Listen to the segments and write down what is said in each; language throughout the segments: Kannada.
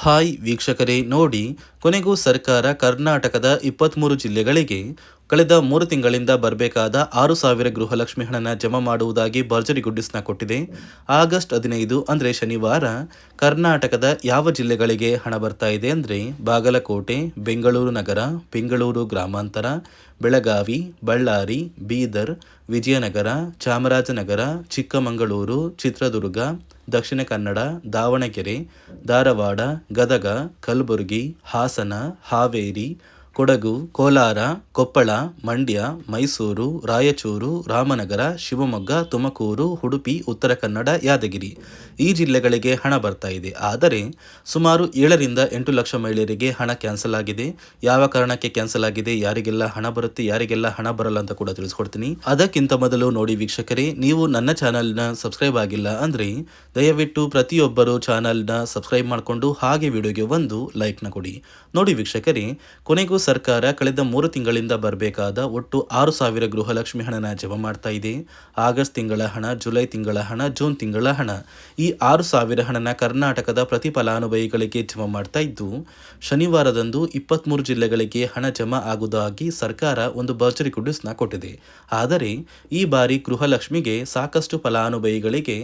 ಹಾಯ್ ವೀಕ್ಷಕರೇ, ನೋಡಿ, ಕೊನೆಗೂ ಸರ್ಕಾರ ಕರ್ನಾಟಕದ 23 ಜಿಲ್ಲೆಗಳಿಗೆ ಕಳೆದ 3 ತಿಂಗಳಿಂದ ಬರಬೇಕಾದ 6,000 ಗೃಹಲಕ್ಷ್ಮಿ ಹಣನ ಜಮಾ ಮಾಡುವುದಾಗಿ ಭರ್ಜರಿ ಗುಡ್ಡಿಸ್ನ ಕೊಟ್ಟಿದೆ. ಆಗಸ್ಟ್ 15 ಅಂದರೆ ಶನಿವಾರ ಕರ್ನಾಟಕದ ಯಾವ ಜಿಲ್ಲೆಗಳಿಗೆ ಹಣ ಬರ್ತಾ ಇದೆ ಅಂದರೆ ಬಾಗಲಕೋಟೆ, ಬೆಂಗಳೂರು ನಗರ, ಬೆಂಗಳೂರು ಗ್ರಾಮಾಂತರ, ಬೆಳಗಾವಿ, ಬಳ್ಳಾರಿ, ಬೀದರ್, ವಿಜಯನಗರ, ಚಾಮರಾಜನಗರ, ಚಿಕ್ಕಮಗಳೂರು, ಚಿತ್ರದುರ್ಗ, ದಕ್ಷಿಣ ಕನ್ನಡ, ದಾವಣಗೆರೆ, ಧಾರವಾಡ, ಗದಗ, ಕಲಬುರಗಿ, ಹಾಸನ, ಹಾವೇರಿ, ಕೊಡಗು, ಕೋಲಾರ, ಕೊಪ್ಪಳ, ಮಂಡ್ಯ, ಮೈಸೂರು, ರಾಯಚೂರು, ರಾಮನಗರ, ಶಿವಮೊಗ್ಗ, ತುಮಕೂರು, ಉಡುಪಿ, ಉತ್ತರ ಕನ್ನಡ, ಯಾದಗಿರಿ ಈ ಜಿಲ್ಲೆಗಳಿಗೆ ಹಣ ಬರ್ತಾ ಇದೆ. ಆದರೆ ಸುಮಾರು 7ರಿಂದ 8 ಲಕ್ಷ ಮಹಿಳೆಯರಿಗೆ ಹಣ ಕ್ಯಾನ್ಸಲ್ ಆಗಿದೆ. ಯಾವ ಕಾರಣಕ್ಕೆ ಕ್ಯಾನ್ಸಲ್ ಆಗಿದೆ, ಯಾರಿಗೆಲ್ಲ ಹಣ ಬರುತ್ತೆ, ಯಾರಿಗೆಲ್ಲ ಹಣ ಬರಲ್ಲ ಅಂತ ಕೂಡ ತಿಳಿಸ್ಕೊಡ್ತೀನಿ. ಅದಕ್ಕಿಂತ ಮೊದಲು ನೋಡಿ ವೀಕ್ಷಕರೇ, ನೀವು ನನ್ನ ಚಾನಲ್ನ ಸಬ್ಸ್ಕ್ರೈಬ್ ಆಗಿಲ್ಲ ಅಂದರೆ ದಯವಿಟ್ಟು ಪ್ರತಿಯೊಬ್ಬರು ಚಾನಲ್ನ ಸಬ್ಸ್ಕ್ರೈಬ್ ಮಾಡಿಕೊಂಡು ಹಾಗೆ ವಿಡಿಯೋಗೆ ಒಂದು ಲೈಕ್ನ ಕೊಡಿ. ನೋಡಿ ವೀಕ್ಷಕರೇ, ಕೊನೆಗೂ ಸರ್ಕಾರ ಕಳೆದ 3 ತಿಂಗಳಿಂದ ಬರಬೇಕಾದ ಒಟ್ಟು 6,000 ಗೃಹಲಕ್ಷ್ಮಿ ಹಣನ ಜಮಾ ಮಾಡ್ತಾ ಇದೆ. ಆಗಸ್ಟ್ ತಿಂಗಳ ಹಣ, ಜುಲೈ ತಿಂಗಳ ಹಣ, ಜೂನ್ ತಿಂಗಳ ಹಣ, ಈ 6,000 ಹಣನ ಕರ್ನಾಟಕದ ಪ್ರತಿ ಫಲಾನುಭವಿಗಳಿಗೆ ಜಮಾ ಮಾಡ್ತಾ ಇದ್ದು, ಶನಿವಾರದಂದು 23 ಜಿಲ್ಲೆಗಳಿಗೆ ಹಣ ಜಮಾ ಆಗುವುದಾಗಿ ಸರ್ಕಾರ ಒಂದು ಭರ್ಜರಿ ಗುಡ್ಡಿಸ್ನ ಕೊಟ್ಟಿದೆ. ಆದರೆ ಈ ಬಾರಿ ಗೃಹಲಕ್ಷ್ಮಿಗೆ ಸಾಕಷ್ಟು ಫಲಾನುಭವಿಗಳಿಗೆ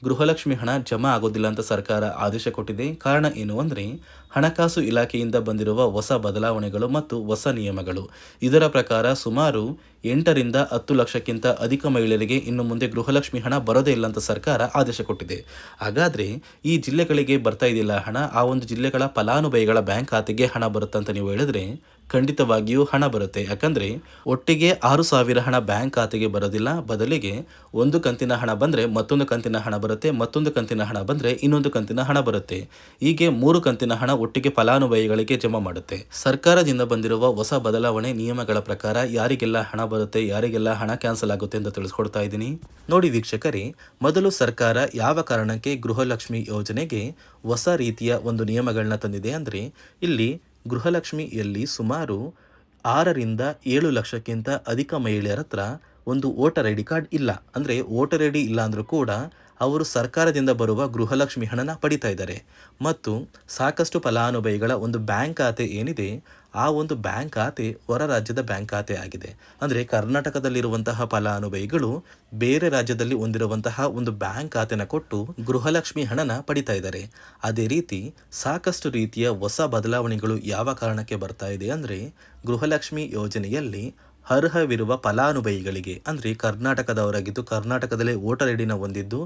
ಗೃಹಲಕ್ಷ್ಮಿ ಹಣ ಜಮಾ ಆಗೋದಿಲ್ಲ ಅಂತ ಸರ್ಕಾರ ಆದೇಶ ಕೊಟ್ಟಿದೆ. ಕಾರಣ ಏನು ಅಂದರೆ ಹಣಕಾಸು ಇಲಾಖೆಯಿಂದ ಬಂದಿರುವ ಹೊಸ ಬದಲಾವಣೆಗಳು ಮತ್ತು ಹೊಸ ನಿಯಮಗಳು. ಇದರ ಪ್ರಕಾರ ಸುಮಾರು 8ರಿಂದ 10 ಲಕ್ಷಕ್ಕಿಂತ ಅಧಿಕ ಮಹಿಳೆಯರಿಗೆ ಇನ್ನು ಮುಂದೆ ಗೃಹಲಕ್ಷ್ಮಿ ಹಣ ಬರೋದೇ ಇಲ್ಲ ಅಂತ ಸರ್ಕಾರ ಆದೇಶ ಕೊಟ್ಟಿದೆ. ಹಾಗಾದರೆ ಈ ಜಿಲ್ಲೆಗಳಿಗೆ ಬರ್ತಾ ಇದೆಯಲ್ಲ ಹಣ, ಆ ಒಂದು ಜಿಲ್ಲೆಗಳ ಫಲಾನುಭವಿಗಳ ಬ್ಯಾಂಕ್ ಖಾತೆಗೆ ಹಣ ಬರುತ್ತಂತ ನೀವು ಹೇಳಿದ್ರೆ ಖಂಡಿತವಾಗಿಯೂ ಹಣ ಬರುತ್ತೆ. ಯಾಕಂದರೆ ಒಟ್ಟಿಗೆ 6,000 ಹಣ ಬ್ಯಾಂಕ್ ಖಾತೆಗೆ ಬರೋದಿಲ್ಲ. ಬದಲಿಗೆ ಒಂದು ಕಂತಿನ ಹಣ ಬಂದರೆ ಮತ್ತೊಂದು ಕಂತಿನ ಹಣ ಬರುತ್ತೆ, ಮತ್ತೊಂದು ಕಂತಿನ ಹಣ ಬಂದರೆ ಇನ್ನೊಂದು ಕಂತಿನ ಹಣ ಬರುತ್ತೆ. ಹೀಗೆ 3 ಕಂತಿನ ಹಣ ಒಟ್ಟಿಗೆ ಫಲಾನುಭವಿಗಳಿಗೆ ಜಮಾ ಮಾಡುತ್ತೆ. ಸರ್ಕಾರದಿಂದ ಬಂದಿರುವ ಹೊಸ ಬದಲಾವಣೆ ನಿಯಮಗಳ ಪ್ರಕಾರ ಯಾರಿಗೆಲ್ಲ ಹಣ ಬರುತ್ತೆ, ಯಾರಿಗೆಲ್ಲ ಹಣ ಕ್ಯಾನ್ಸಲ್ ಆಗುತ್ತೆ ಅಂತ ತಿಳಿಸ್ಕೊಡ್ತಾ ಇದ್ದೀನಿ. ನೋಡಿ ವೀಕ್ಷಕರೇ, ಮೊದಲು ಸರ್ಕಾರ ಯಾವ ಕಾರಣಕ್ಕೆ ಗೃಹಲಕ್ಷ್ಮಿ ಯೋಜನೆಗೆ ಹೊಸ ರೀತಿಯ ಒಂದು ನಿಯಮಗಳನ್ನ ತಂದಿದೆ ಅಂದರೆ, ಇಲ್ಲಿ ಗೃಹಲಕ್ಷ್ಮಿಯಲ್ಲಿ ಸುಮಾರು 6ರಿಂದ 7 ಲಕ್ಷಕ್ಕಿಂತ ಅಧಿಕ ಮಹಿಳೆಯರ ಹತ್ರ ಒಂದು ವೋಟರ್ ಐ ಡಿ ಕಾರ್ಡ್ ಇಲ್ಲ. ಅಂದರೆ ವೋಟರ್ ಐ ಡಿ ಇಲ್ಲ ಅಂದರೂ ಕೂಡ ಅವರು ಸರ್ಕಾರದಿಂದ ಬರುವ ಗೃಹಲಕ್ಷ್ಮಿ ಹಣನ ಪಡಿತಾ ಇದ್ದಾರೆ. ಮತ್ತು ಸಾಕಷ್ಟು ಫಲಾನುಭವಿಗಳ ಒಂದು ಬ್ಯಾಂಕ್ ಖಾತೆ ಏನಿದೆ, ಆ ಒಂದು ಬ್ಯಾಂಕ್ ಖಾತೆ ಹೊರ ರಾಜ್ಯದ ಬ್ಯಾಂಕ್ ಖಾತೆ ಆಗಿದೆ. ಅಂದರೆ ಕರ್ನಾಟಕದಲ್ಲಿರುವಂತಹ ಫಲಾನುಭವಿಗಳು ಬೇರೆ ರಾಜ್ಯದಲ್ಲಿ ಹೊಂದಿರುವಂತಹ ಒಂದು ಬ್ಯಾಂಕ್ ಖಾತೆನ ಕೊಟ್ಟು ಗೃಹಲಕ್ಷ್ಮಿ ಹಣನ ಪಡಿತಾ ಇದ್ದಾರೆ. ಅದೇ ರೀತಿ ಸಾಕಷ್ಟು ರೀತಿಯ ಹೊಸ ಬದಲಾವಣೆಗಳು ಯಾವ ಕಾರಣಕ್ಕೆ ಬರ್ತಾ ಇದೆ ಅಂದರೆ, ಗೃಹಲಕ್ಷ್ಮಿ ಯೋಜನೆಯಲ್ಲಿ ಅರ್ಹವಿರುವ ಫಲಾನುಭವಿಗಳಿಗೆ ಅಂದರೆ ಕರ್ನಾಟಕದವರಾಗಿದ್ದು, ಕರ್ನಾಟಕದಲ್ಲೇ ವೋಟರ್ ಐ ಡಿನ ಹೊಂದಿದ್ದು,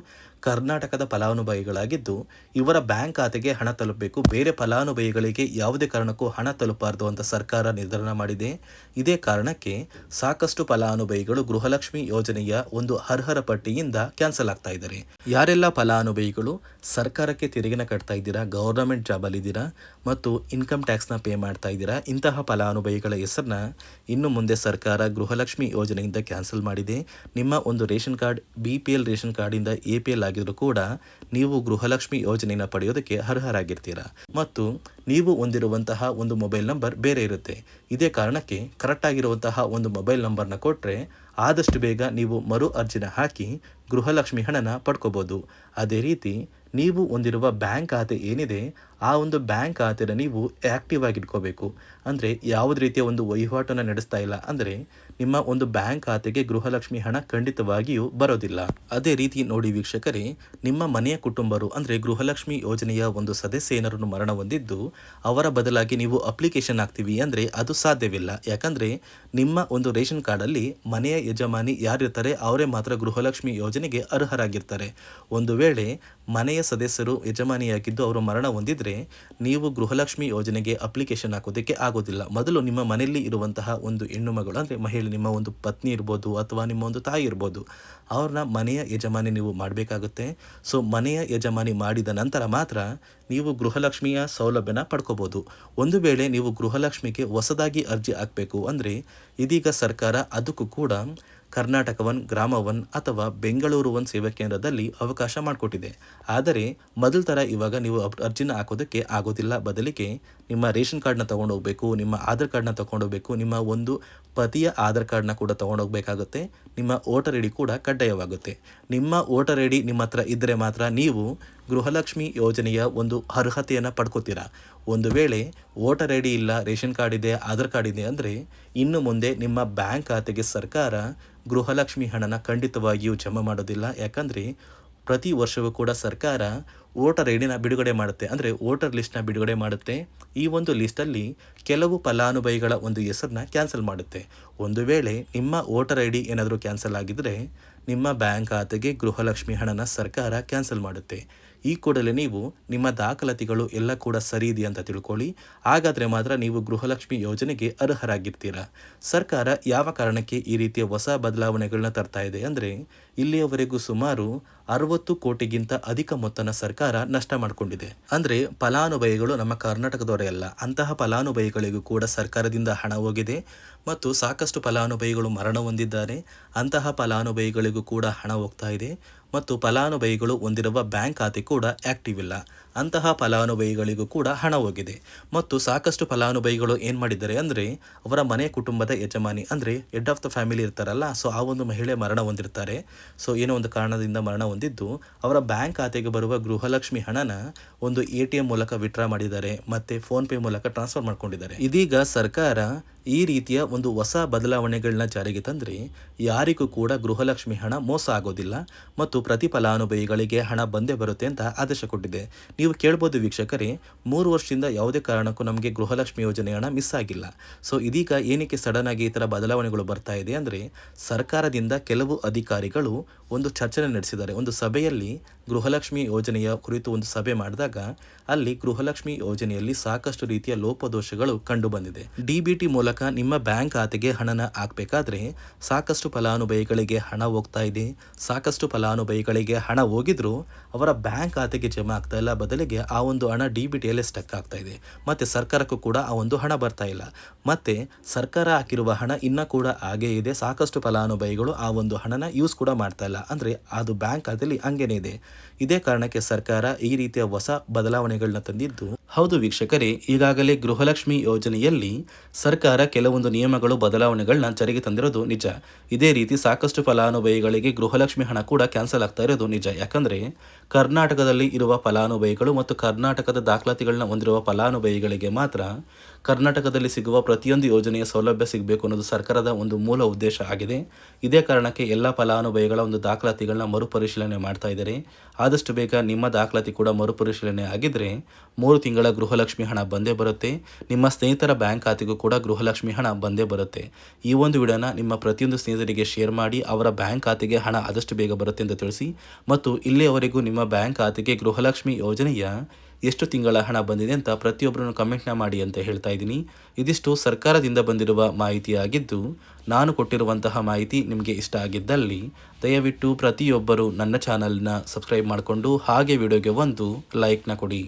ಕರ್ನಾಟಕದ ಫಲಾನುಭವಿಗಳಾಗಿದ್ದು ಇವರ ಬ್ಯಾಂಕ್ ಖಾತೆಗೆ ಹಣ ತಲುಪಬೇಕು. ಬೇರೆ ಫಲಾನುಭವಿಗಳಿಗೆ ಯಾವುದೇ ಕಾರಣಕ್ಕೂ ಹಣ ತಲುಪಬಾರದು ಅಂತ ಸರ್ಕಾರ ನಿರ್ಧಾರ ಮಾಡಿದೆ. ಇದೇ ಕಾರಣಕ್ಕೆ ಸಾಕಷ್ಟು ಫಲಾನುಭವಿಗಳು ಗೃಹಲಕ್ಷ್ಮಿ ಯೋಜನೆಯ ಒಂದು ಅರ್ಹರ ಪಟ್ಟಿಯಿಂದ ಕ್ಯಾನ್ಸಲ್ ಆಗ್ತಾ ಇದ್ದಾರೆ. ಯಾರೆಲ್ಲ ಫಲಾನುಭವಿಗಳು ಸರ್ಕಾರಕ್ಕೆ ತೆರಿಗೆನ ಕಟ್ತಾ ಇದ್ದೀರಾ, ಗೌರ್ನಮೆಂಟ್ ಜಾಬಲ್ಲಿದ್ದೀರಾ ಮತ್ತು ಇನ್ಕಮ್ ಟ್ಯಾಕ್ಸ್ನ ಪೇ ಮಾಡ್ತಾ ಇದ್ದೀರಾ, ಇಂತಹ ಫಲಾನುಭವಿಗಳ ಹೆಸರನ್ನ ಇನ್ನು ಮುಂದೆ ಸರ್ಕಾರ ಗೃಹಲಕ್ಷ್ಮಿ ಯೋಜನೆಯಿಂದ ಕ್ಯಾನ್ಸಲ್ ಮಾಡಿದೆ. ನಿಮ್ಮ ಒಂದು ರೇಷನ್ ಕಾರ್ಡ್ BPL ರೇಷನ್ ಕಾರ್ಡಿಂದ APL ಆಗಿದ್ರು ಕೂಡ ನೀವು ಗೃಹಲಕ್ಷ್ಮಿ ಯೋಜನೆಯನ್ನು ಪಡೆಯೋದಕ್ಕೆ ಅರ್ಹರಾಗಿರ್ತೀರಾ. ಮತ್ತು ನೀವು ಹೊಂದಿರುವಂತಹ ಒಂದು ಮೊಬೈಲ್ ನಂಬರ್ ಬೇರೆ ಇರುತ್ತೆ. ಇದೇ ಕಾರಣಕ್ಕೆ ಕರೆಕ್ಟ್ ಆಗಿರುವಂತಹ ಒಂದು ಮೊಬೈಲ್ ನಂಬರ್ನ ಕೊಟ್ಟರೆ ಆದಷ್ಟು ಬೇಗ ನೀವು ಮರು ಅರ್ಜಿನ ಹಾಕಿ ಗೃಹಲಕ್ಷ್ಮಿ ಹಣನ ಪಡ್ಕೋಬೋದು. ಅದೇ ರೀತಿ ನೀವು ಹೊಂದಿರುವ ಬ್ಯಾಂಕ್ ಖಾತೆ ಏನಿದೆ, ಆ ಒಂದು ಬ್ಯಾಂಕ್ ಖಾತೆನ ನೀವು ಆ್ಯಕ್ಟಿವ್ ಆಗಿ ಇಟ್ಕೋಬೇಕು. ಅಂದರೆ ಯಾವುದೇ ರೀತಿಯ ಒಂದು ವಹಿವಾಟನ್ನು ನಡೆಸ್ತಾ ಇಲ್ಲ ಅಂದರೆ ನಿಮ್ಮ ಒಂದು ಬ್ಯಾಂಕ್ ಖಾತೆಗೆ ಗೃಹಲಕ್ಷ್ಮಿ ಹಣ ಖಂಡಿತವಾಗಿಯೂ ಬರೋದಿಲ್ಲ. ಅದೇ ರೀತಿ ನೋಡಿ ವೀಕ್ಷಕರೇ, ನಿಮ್ಮ ಮನೆಯ ಕುಟುಂಬರು ಅಂದರೆ ಗೃಹಲಕ್ಷ್ಮಿ ಯೋಜನೆಯ ಒಂದು ಸದಸ್ಯ ಏನಾರನ್ನು ಮರಣ ಹೊಂದಿದ್ದು ಅವರ ಬದಲಾಗಿ ನೀವು ಅಪ್ಲಿಕೇಶನ್ ಹಾಕ್ತೀವಿ ಅಂದರೆ ಅದು ಸಾಧ್ಯವಿಲ್ಲ. ಯಾಕಂದರೆ ನಿಮ್ಮ ಒಂದು ರೇಷನ್ ಕಾರ್ಡಲ್ಲಿ ಮನೆಯ ಯಜಮಾನಿ ಯಾರಿರ್ತಾರೆ ಅವರೇ ಮಾತ್ರ ಗೃಹಲಕ್ಷ್ಮಿ ಯೋಜನೆಗೆ ಅರ್ಹರಾಗಿರ್ತಾರೆ. ಒಂದು ವೇಳೆ ಮನೆಯ ಸದಸ್ಯರು ಯಜಮಾನಿಯಾಗಿದ್ದು ಅವರು ಮರಣ ಹೊಂದಿದ್ರೆ ನೀವು ಗೃಹಲಕ್ಷ್ಮಿ ಯೋಜನೆಗೆ ಅಪ್ಲಿಕೇಶನ್ ಹಾಕೋದಕ್ಕೆ ಆಗೋದಿಲ್ಲ. ಮೊದಲು ನಿಮ್ಮ ಮನೆಯಲ್ಲಿ ಇರುವಂತಹ ಒಂದು ಹೆಣ್ಣು ಮಗಳು ಅಂದರೆ ಮಹಿಳೆ, ನಿಮ್ಮ ಒಂದು ಪತ್ನಿ ಇರ್ಬೋದು ಅಥವಾ ನಿಮ್ಮ ಒಂದು ತಾಯಿ ಇರ್ಬೋದು, ಅವ್ರನ್ನ ಮನೆಯ ಯಜಮಾನಿ ನೀವು ಮಾಡಬೇಕಾಗುತ್ತೆ. ಸೊ ಮನೆಯ ಯಜಮಾನಿ ಮಾಡಿದ ನಂತರ ಮಾತ್ರ ನೀವು ಗೃಹಲಕ್ಷ್ಮಿಯ ಸೌಲಭ್ಯನ ಪಡ್ಕೋಬೋದು. ಒಂದು ವೇಳೆ ನೀವು ಗೃಹಲಕ್ಷ್ಮಿಗೆ ಹೊಸದಾಗಿ ಅರ್ಜಿ ಹಾಕಬೇಕು ಅಂದರೆ ಇದೀಗ ಸರ್ಕಾರ ಅದಕ್ಕೂ ಕೂಡ ಕರ್ನಾಟಕ 1, ಗ್ರಾಮ 1 ಅಥವಾ ಬೆಂಗಳೂರು 1 ಸೇವಾ ಕೇಂದ್ರದಲ್ಲಿ ಅವಕಾಶ ಮಾಡಿಕೊಟ್ಟಿದೆ. ಆದರೆ ಮೊದಲ ಥರ ಇವಾಗ ನೀವು ಅರ್ಜಿನ ಹಾಕೋದಕ್ಕೆ ಆಗೋದಿಲ್ಲ. ಬದಲಿಗೆ ನಿಮ್ಮ ರೇಷನ್ ಕಾರ್ಡ್ನ ತೊಗೊಂಡೋಗ್ಬೇಕು, ನಿಮ್ಮ ಆಧಾರ್ ಕಾರ್ಡ್ನ ತೊಗೊಂಡೋಗ್ಬೇಕು, ನಿಮ್ಮ ಒಂದು ಪತಿಯ ಆಧಾರ್ ಕಾರ್ಡ್ನ ಕೂಡ ತೊಗೊಂಡೋಗ್ಬೇಕಾಗುತ್ತೆ. ನಿಮ್ಮ ವೋಟರ್ ಐ ಡಿ ಕೂಡ ಕಡ್ಡಾಯವಾಗುತ್ತೆ. ನಿಮ್ಮ ವೋಟರ್ ಐ ಡಿ ನಿಮ್ಮ ಹತ್ರ ಇದ್ದರೆ ಮಾತ್ರ ನೀವು ಗೃಹಲಕ್ಷ್ಮಿ ಯೋಜನೆಯ ಒಂದು ಅರ್ಹತೆಯನ್ನು ಪಡ್ಕೋತೀರಾ. ಒಂದು ವೇಳೆ ವೋಟರ್ ಐ ಡಿ ಇಲ್ಲ, ರೇಷನ್ ಕಾರ್ಡ್ ಇದೆ, ಆಧಾರ್ ಕಾರ್ಡ್ ಇದೆ ಅಂದರೆ ಇನ್ನು ಮುಂದೆ ನಿಮ್ಮ ಬ್ಯಾಂಕ್ ಖಾತೆಗೆ ಸರ್ಕಾರ ಗೃಹಲಕ್ಷ್ಮಿ ಹಣನ ಖಂಡಿತವಾಗಿಯೂ ಜಮಾ ಮಾಡೋದಿಲ್ಲ. ಯಾಕಂದರೆ ಪ್ರತಿ ವರ್ಷವೂ ಕೂಡ ಸರ್ಕಾರ ವೋಟರ್ ಐ ಡಿನ ಬಿಡುಗಡೆ ಮಾಡುತ್ತೆ, ಅಂದರೆ ವೋಟರ್ ಲಿಸ್ಟ್ನ ಬಿಡುಗಡೆ ಮಾಡುತ್ತೆ. ಈ ಒಂದು ಲಿಸ್ಟಲ್ಲಿ ಕೆಲವು ಫಲಾನುಭವಿಗಳ ಒಂದು ಹೆಸರನ್ನ ಕ್ಯಾನ್ಸಲ್ ಮಾಡುತ್ತೆ. ಒಂದು ವೇಳೆ ನಿಮ್ಮ ವೋಟರ್ ಐ ಡಿ ಏನಾದರೂ ಕ್ಯಾನ್ಸಲ್ ಆಗಿದ್ದರೆ ನಿಮ್ಮ ಬ್ಯಾಂಕ್ ಖಾತೆಗೆ ಗೃಹಲಕ್ಷ್ಮಿ ಹಣನ ಸರ್ಕಾರ ಕ್ಯಾನ್ಸಲ್ ಮಾಡುತ್ತೆ. ಈ ಕೂಡಲೇ ನೀವು ನಿಮ್ಮ ದಾಖಲಾತಿಗಳು ಎಲ್ಲ ಕೂಡ ಸರಿ ಇದೆಯಾ ಅಂತ ತಿಳ್ಕೊಳ್ಳಿ. ಹಾಗಾದರೆ ಮಾತ್ರ ನೀವು ಗೃಹಲಕ್ಷ್ಮಿ ಯೋಜನೆಗೆ ಅರ್ಹರಾಗಿರ್ತೀರಾ. ಸರ್ಕಾರ ಯಾವ ಕಾರಣಕ್ಕೆ ಈ ರೀತಿಯ ಹೊಸ ಬದಲಾವಣೆಗಳನ್ನ ತರ್ತಾ ಇದೆ ಅಂದರೆ, ಇಲ್ಲಿಯವರೆಗೂ ಸುಮಾರು 60 ಕೋಟಿಗಿಂತ ಅಧಿಕ ಮೊತ್ತನ ಸರ್ಕಾರ ನಷ್ಟ ಮಾಡಿಕೊಂಡಿದೆ. ಅಂದರೆ ಫಲಾನುಭವಿಗಳು ನಮ್ಮ ಕರ್ನಾಟಕದವರೇ ಅಲ್ಲ, ಅಂತಹ ಫಲಾನುಭವಿಗಳಿಗೂ ಕೂಡ ಸರ್ಕಾರದಿಂದ ಹಣ ಹೋಗಿದೆ ಮತ್ತು ಸಾಕಷ್ಟು ಫಲಾನುಭವಿಗಳು ಮರಣ ಹೊಂದಿದ್ದಾರೆ. ಅಂತಹ ಫಲಾನುಭವಿಗಳಿಗೂ ಕೂಡ ಹಣ ಹೋಗ್ತಾ ಇದೆ ಮತ್ತು ಫಲಾನುಭವಿಗಳು ಹೊಂದಿರುವ ಬ್ಯಾಂಕ್ ಖಾತೆ ಕೂಡ ಆ್ಯಕ್ಟಿವ್ ಇಲ್ಲ. ಅಂತಹ ಫಲಾನುಭವಿಗಳಿಗೂ ಕೂಡ ಹಣ ಹೋಗಿದೆ ಮತ್ತು ಸಾಕಷ್ಟು ಫಲಾನುಭವಿಗಳು ಏನು ಮಾಡಿದ್ದಾರೆ ಅಂದರೆ, ಅವರ ಮನೆ ಕುಟುಂಬದ ಯಜಮಾನಿ ಅಂದರೆ ಹೆಡ್ ಆಫ್ ದ ಫ್ಯಾಮಿಲಿ ಇರ್ತಾರಲ್ಲ, ಸೊ ಆ ಒಂದು ಮಹಿಳೆ ಮರಣ ಹೊಂದಿರ್ತಾರೆ. ಸೊ ಏನೋ ಒಂದು ಕಾರಣದಿಂದ ಮರಣ ಹೊಂದಿದ್ದು ಅವರ ಬ್ಯಾಂಕ್ ಖಾತೆಗೆ ಬರುವ ಗೃಹಲಕ್ಷ್ಮಿ ಹಣನ ಒಂದು ATM ಮೂಲಕ ವಿತ್ಡ್ರಾ ಮಾಡಿದ್ದಾರೆ ಮತ್ತು ಫೋನ್ಪೇ ಮೂಲಕ ಟ್ರಾನ್ಸ್ಫರ್ ಮಾಡ್ಕೊಂಡಿದ್ದಾರೆ. ಇದೀಗ ಸರ್ಕಾರ ಈ ರೀತಿಯ ಒಂದು ಹೊಸ ಬದಲಾವಣೆಗಳನ್ನ ಜಾರಿಗೆ ತಂದರೆ ಯಾರಿಗೂ ಕೂಡ ಗೃಹಲಕ್ಷ್ಮಿ ಹಣ ಮೋಸ ಆಗೋದಿಲ್ಲ ಮತ್ತು ಪ್ರತಿ ಫಲಾನುಭವಿಗಳಿಗೆ ಹಣ ಬಂದೇ ಬರುತ್ತೆ ಅಂತ ಆದೇಶ ಕೊಟ್ಟಿದೆ. ನೀವು ಕೇಳ್ಬೋದು ವೀಕ್ಷಕರೇ, 3 ವರ್ಷದಿಂದ ಯಾವುದೇ ಕಾರಣಕ್ಕೂ ನಮಗೆ ಗೃಹಲಕ್ಷ್ಮಿ ಯೋಜನೆ ಹಣ ಮಿಸ್ ಆಗಿಲ್ಲ. ಸೊ ಇದೀಗ ಏನಕ್ಕೆ ಸಡನ್ ಆಗಿ ಈ ಥರ ಬದಲಾವಣೆಗಳು ಬರ್ತಾ ಇದೆ ಅಂದರೆ, ಸರ್ಕಾರದಿಂದ ಕೆಲವು ಅಧಿಕಾರಿಗಳು ಒಂದು ಚರ್ಚೆ ನಡೆಸಿದ್ದಾರೆ. ಒಂದು ಸಭೆಯಲ್ಲಿ ಗೃಹಲಕ್ಷ್ಮಿ ಯೋಜನೆಯ ಕುರಿತು ಒಂದು ಸಭೆ ಮಾಡಿದಾಗ ಅಲ್ಲಿ ಗೃಹಲಕ್ಷ್ಮಿ ಯೋಜನೆಯಲ್ಲಿ ಸಾಕಷ್ಟು ರೀತಿಯ ಲೋಪದೋಷಗಳು ಕಂಡು ಬಂದಿದೆ. DBT ಮೂಲಕ ನಿಮ್ಮ ಬ್ಯಾಂಕ್ ಖಾತೆಗೆ ಹಣನ ಹಾಕಬೇಕಾದ್ರೆ ಸಾಕಷ್ಟು ಫಲಾನುಭವಿಗಳಿಗೆ ಹಣ ಹೋಗ್ತಾ ಇದೆ. ಸಾಕಷ್ಟು ಫಲಾನುಭವಿಗಳಿಗೆ ಹಣ ಹೋಗಿದ್ರು ಅವರ ಬ್ಯಾಂಕ್ ಖಾತೆಗೆ ಜಮಾ ಆಗ್ತಾ ಇಲ್ಲ, ಬದಲಿಗೆ ಆ ಒಂದು ಹಣ DBTಯಲ್ಲೇ ಸ್ಟಕ್ ಆಗ್ತಾ ಇದೆ ಮತ್ತು ಸರ್ಕಾರಕ್ಕೂ ಕೂಡ ಆ ಒಂದು ಹಣ ಬರ್ತಾ ಇಲ್ಲ. ಮತ್ತು ಸರ್ಕಾರ ಹಾಕಿರುವ ಹಣ ಇನ್ನೂ ಕೂಡ ಹಾಗೇ ಇದೆ. ಸಾಕಷ್ಟು ಫಲಾನುಭವಿಗಳು ಆ ಒಂದು ಹಣನ ಯೂಸ್ ಕೂಡ ಮಾಡ್ತಾ ಇಲ್ಲ, ಅಂದರೆ ಅದು ಬ್ಯಾಂಕ್ ಖಾತೆಯಲ್ಲಿ ಹಂಗೇನೆ ಇದೆ. ಇದೇ ಕಾರಣಕ್ಕೆ ಸರ್ಕಾರ ಈ ರೀತಿಯ ಹೊಸ ಬದಲಾವಣೆಗಳನ್ನ ತಂದಿದ್ದು. ಹೌದು ವೀಕ್ಷಕರೇ, ಈಗಾಗಲೇ ಗೃಹಲಕ್ಷ್ಮಿ ಯೋಜನೆಯಲ್ಲಿ ಸರ್ಕಾರ ಕೆಲವೊಂದು ನಿಯಮಗಳು ಬದಲಾವಣೆಗಳನ್ನ ಜಾರಿಗೆ ತಂದಿರೋದು ನಿಜ. ಇದೇ ರೀತಿ ಸಾಕಷ್ಟು ಫಲಾನುಭವಿಗಳಿಗೆ ಗೃಹಲಕ್ಷ್ಮಿ ಹಣ ಕೂಡ ಕ್ಯಾನ್ಸಲ್ ಆಗ್ತಾ ಇರೋದು ನಿಜ. ಯಾಕಂದರೆ ಕರ್ನಾಟಕದಲ್ಲಿ ಇರುವ ಫಲಾನುಭವಿಗಳು ಮತ್ತು ಕರ್ನಾಟಕದ ದಾಖಲಾತಿಗಳನ್ನ ಹೊಂದಿರುವ ಫಲಾನುಭವಿಗಳಿಗೆ ಮಾತ್ರ ಕರ್ನಾಟಕದಲ್ಲಿ ಸಿಗುವ ಪ್ರತಿಯೊಂದು ಯೋಜನೆಯ ಸೌಲಭ್ಯ ಸಿಗಬೇಕು ಅನ್ನೋದು ಸರ್ಕಾರದ ಒಂದು ಮೂಲ ಉದ್ದೇಶ ಆಗಿದೆ. ಇದೇ ಕಾರಣಕ್ಕೆ ಎಲ್ಲ ಫಲಾನುಭವಿಗಳ ಒಂದು ದಾಖಲಾತಿಗಳನ್ನ ಮರುಪರಿಶೀಲನೆ ಮಾಡ್ತಾ ಇದ್ದಾರೆ. ಆದಷ್ಟು ಬೇಗ ನಿಮ್ಮ ದಾಖಲಾತಿ ಕೂಡ ಮರುಪರಿಶೀಲನೆ ಆಗಿದ್ದರೆ 3 ತಿಂಗಳ ಗೃಹಲಕ್ಷ್ಮಿ ಹಣ ಬಂದೇ ಬರುತ್ತೆ. ನಿಮ್ಮ ಸ್ನೇಹಿತರ ಬ್ಯಾಂಕ್ ಖಾತೆಗೂ ಕೂಡ ಗೃಹಲಕ್ಷ್ಮಿ ಹಣ ಬಂದೇ ಬರುತ್ತೆ. ಈ ಒಂದು ವಿಡಿಯೋನ ನಿಮ್ಮ ಪ್ರತಿಯೊಂದು ಸ್ನೇಹಿತರಿಗೆ ಶೇರ್ ಮಾಡಿ ಅವರ ಬ್ಯಾಂಕ್ ಖಾತೆಗೆ ಹಣ ಆದಷ್ಟು ಬೇಗ ಬರುತ್ತೆ ಅಂತ ತಿಳಿಸಿ. ಮತ್ತು ಇಲ್ಲಿಯವರೆಗೂ ನಿಮ್ಮ ಬ್ಯಾಂಕ್ ಖಾತೆಗೆ ಗೃಹಲಕ್ಷ್ಮಿ ಯೋಜನೆಯ ಎಷ್ಟು ತಿಂಗಳ ಹಣ ಬಂದಿದೆ ಅಂತ ಪ್ರತಿಯೊಬ್ಬರನ್ನು ಕಮೆಂಟ್ನ ಮಾಡಿ ಅಂತ ಹೇಳ್ತಾ ಇದ್ದೀನಿ. ಇದಿಷ್ಟು ಸರ್ಕಾರದಿಂದ ಬಂದಿರುವ ಮಾಹಿತಿಯಾಗಿದ್ದು, ನಾನು ಕೊಟ್ಟಿರುವಂತಹ ಮಾಹಿತಿ ನಿಮಗೆ ಇಷ್ಟ ಆಗಿದ್ದಲ್ಲಿ ದಯವಿಟ್ಟು ಪ್ರತಿಯೊಬ್ಬರು ನನ್ನ ಚಾನಲ್ನ ಸಬ್ಸ್ಕ್ರೈಬ್ ಮಾಡಿಕೊಂಡು ಹಾಗೆ ವಿಡಿಯೋಗೆ ಒಂದು ಲೈಕ್ನ ಕೊಡಿ.